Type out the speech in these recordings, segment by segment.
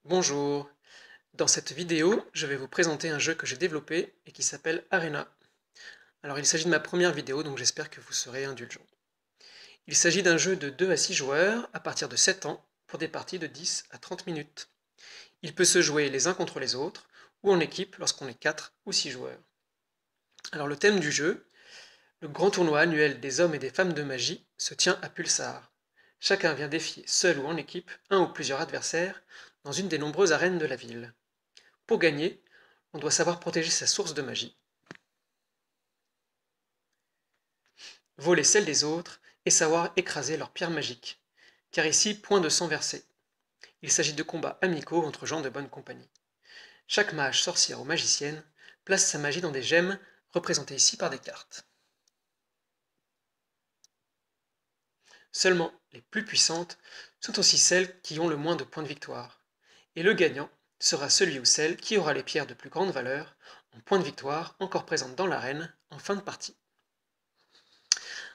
Bonjour, dans cette vidéo, je vais vous présenter un jeu que j'ai développé et qui s'appelle Arena. Alors il s'agit de ma première vidéo, donc j'espère que vous serez indulgents. Il s'agit d'un jeu de 2 à 6 joueurs à partir de 7 ans pour des parties de 10 à 30 minutes. Il peut se jouer les uns contre les autres ou en équipe lorsqu'on est 4 ou 6 joueurs. Alors le thème du jeu, le grand tournoi annuel des hommes et des femmes de magie, se tient à Pulsar. Chacun vient défier, seul ou en équipe, un ou plusieurs adversaires dans une des nombreuses arènes de la ville. Pour gagner, on doit savoir protéger sa source de magie, voler celle des autres et savoir écraser leurs pierres magiques, car ici, point de sang versé. Il s'agit de combats amicaux entre gens de bonne compagnie. Chaque mage, sorcière ou magicienne place sa magie dans des gemmes, représentées ici par des cartes. Seulement, les plus puissantes sont aussi celles qui ont le moins de points de victoire, et le gagnant sera celui ou celle qui aura les pierres de plus grande valeur en points de victoire encore présentes dans l'arène en fin de partie.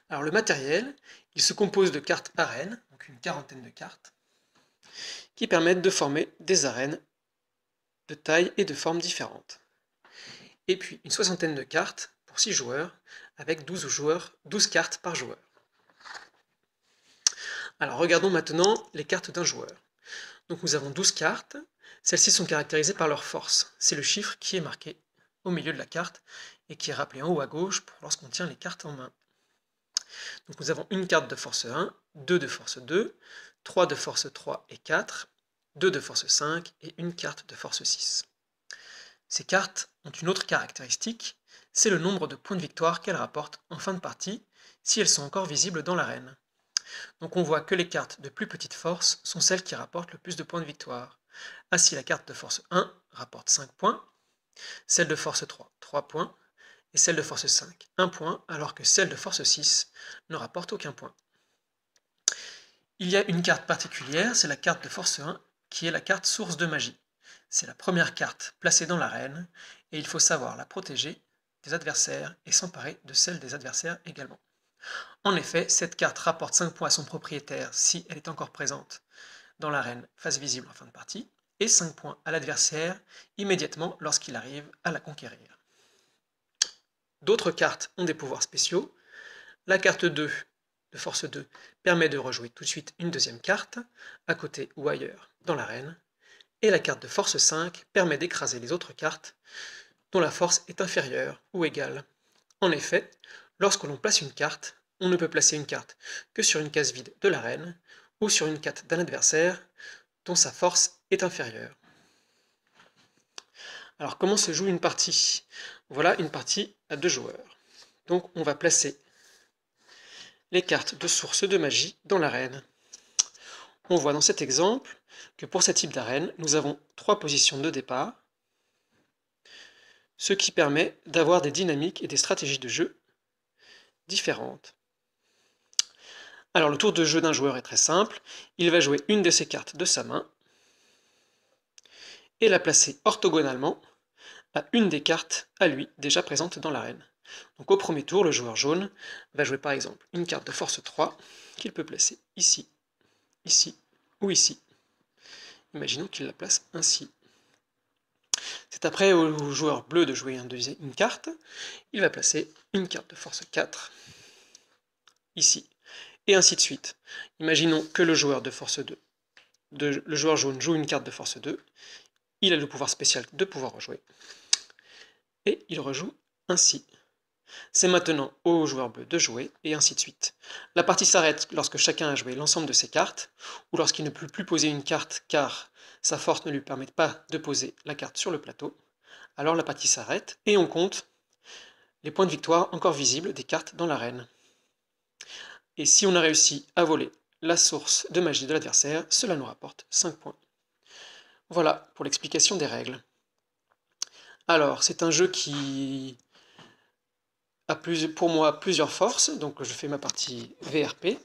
Alors le matériel, il se compose de cartes arènes, donc une quarantaine de cartes, qui permettent de former des arènes de taille et de formes différentes. Et puis une soixantaine de cartes pour 6 joueurs, avec 12 cartes par joueur. Alors regardons maintenant les cartes d'un joueur. Donc nous avons 12 cartes, celles-ci sont caractérisées par leur force. C'est le chiffre qui est marqué au milieu de la carte et qui est rappelé en haut à gauche pour lorsqu'on tient les cartes en main. Donc nous avons une carte de force 1, 2 de force 2, 3 de force 3 et 4, 2 de force 5 et une carte de force 6. Ces cartes ont une autre caractéristique, c'est le nombre de points de victoire qu'elles rapportent en fin de partie, si elles sont encore visibles dans l'arène. Donc on voit que les cartes de plus petite force sont celles qui rapportent le plus de points de victoire. Ainsi la carte de force 1 rapporte 5 points, celle de force 3, 3 points, et celle de force 5, 1 point, alors que celle de force 6 ne rapporte aucun point. Il y a une carte particulière, c'est la carte de force 1, qui est la carte source de magie. C'est la première carte placée dans l'arène, et il faut savoir la protéger des adversaires et s'emparer de celle des adversaires également. En effet, cette carte rapporte 5 points à son propriétaire si elle est encore présente dans l'arène face visible en fin de partie, et 5 points à l'adversaire immédiatement lorsqu'il arrive à la conquérir. D'autres cartes ont des pouvoirs spéciaux. La carte 2 de force 2 permet de rejouer tout de suite une deuxième carte, à côté ou ailleurs dans l'arène, et la carte de force 5 permet d'écraser les autres cartes dont la force est inférieure ou égale. En effet, lorsque l'on place une carte, on ne peut placer une carte que sur une case vide de l'arène ou sur une carte d'un adversaire dont sa force est inférieure. Alors comment se joue une partie? Voilà une partie à 2 joueurs. Donc on va placer les cartes de source de magie dans l'arène. On voit dans cet exemple que pour ce type d'arène, nous avons 3 positions de départ, ce qui permet d'avoir des dynamiques et des stratégies de jeu différentes. Alors le tour de jeu d'un joueur est très simple, il va jouer une de ses cartes de sa main et la placer orthogonalement à une des cartes à lui déjà présentes dans l'arène. Donc au premier tour, le joueur jaune va jouer par exemple une carte de force 3 qu'il peut placer ici, ici ou ici. Imaginons qu'il la place ainsi. C'est après au joueur bleu de jouer une carte, il va placer une carte de force 4 ici, et ainsi de suite. Imaginons que le joueur de force 2, le joueur jaune joue une carte de force 2, il a le pouvoir spécial de pouvoir rejouer, et il rejoue ainsi. C'est maintenant au joueur bleu de jouer, et ainsi de suite. La partie s'arrête lorsque chacun a joué l'ensemble de ses cartes, ou lorsqu'il ne peut plus poser une carte car sa force ne lui permet pas de poser la carte sur le plateau. Alors la partie s'arrête, et on compte les points de victoire encore visibles des cartes dans l'arène. Et si on a réussi à voler la source de magie de l'adversaire, cela nous rapporte 5 points. Voilà pour l'explication des règles. Alors, c'est un jeu qui a pour moi plusieurs forces, donc je fais ma partie VRP.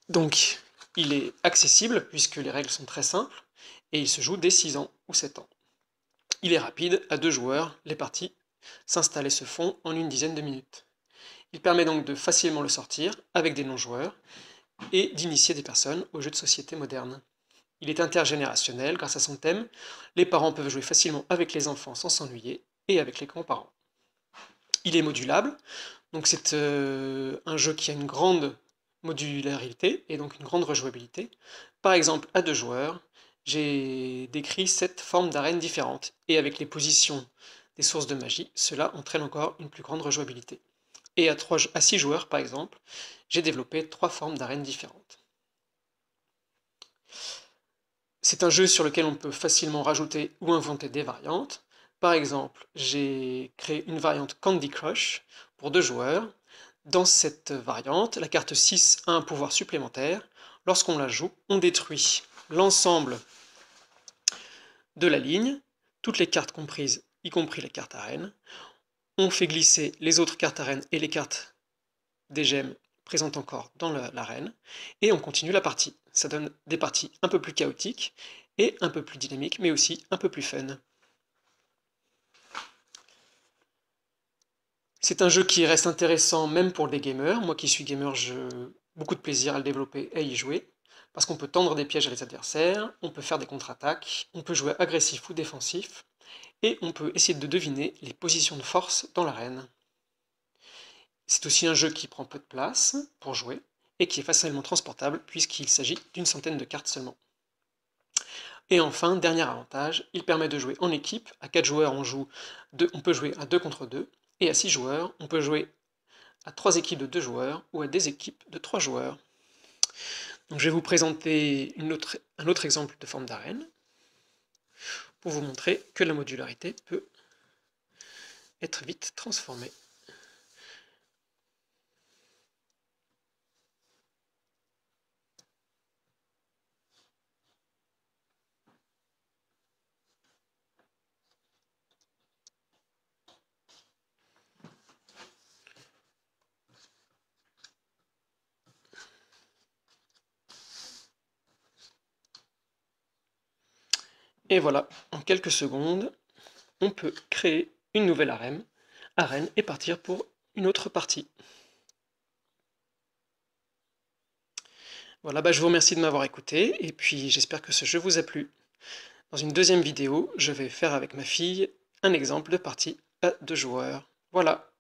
Donc, il est accessible puisque les règles sont très simples, et il se joue dès 6 ans ou 7 ans. Il est rapide, à 2 joueurs, les parties s'installent et se font en une dizaine de minutes. Il permet donc de facilement le sortir avec des non-joueurs et d'initier des personnes aux jeux de société modernes. Il est intergénérationnel grâce à son thème. Les parents peuvent jouer facilement avec les enfants sans s'ennuyer et avec les grands-parents. Il est modulable, donc c'est un jeu qui a une grande modularité et donc une grande rejouabilité. Par exemple, à 2 joueurs, j'ai décrit 7 formes d'arènes différentes, et avec les positions des sources de magie, cela entraîne encore une plus grande rejouabilité. Et à 6 joueurs, par exemple, j'ai développé 3 formes d'arènes différentes. C'est un jeu sur lequel on peut facilement rajouter ou inventer des variantes. Par exemple, j'ai créé une variante Candy Crush pour 2 joueurs. Dans cette variante, la carte 6 a un pouvoir supplémentaire. Lorsqu'on la joue, on détruit l'ensemble de la ligne, toutes les cartes comprises, y compris les cartes arènes. On fait glisser les autres cartes arènes et les cartes des gemmes présentes encore dans l'arène, et on continue la partie. Ça donne des parties un peu plus chaotiques et un peu plus dynamiques, mais aussi un peu plus fun. C'est un jeu qui reste intéressant même pour les gamers. Moi qui suis gamer, j'ai beaucoup de plaisir à le développer et à y jouer, parce qu'on peut tendre des pièges à les adversaires, on peut faire des contre-attaques, on peut jouer agressif ou défensif, et on peut essayer de deviner les positions de force dans l'arène. C'est aussi un jeu qui prend peu de place pour jouer, et qui est facilement transportable, puisqu'il s'agit d'une centaine de cartes seulement. Et enfin, dernier avantage, il permet de jouer en équipe. À 4 joueurs, on peut jouer à 2 contre 2, et à 6 joueurs, on peut jouer à 3 équipes de 2 joueurs, ou à des équipes de 3 joueurs. Donc je vais vous présenter un autre exemple de forme d'arène, pour vous montrer que la modularité peut être vite transformée. Et voilà, en quelques secondes, on peut créer une nouvelle arène et partir pour une autre partie. Voilà, je vous remercie de m'avoir écouté, et puis j'espère que ce jeu vous a plu. Dans une deuxième vidéo, je vais faire avec ma fille un exemple de partie à 2 joueurs. Voilà.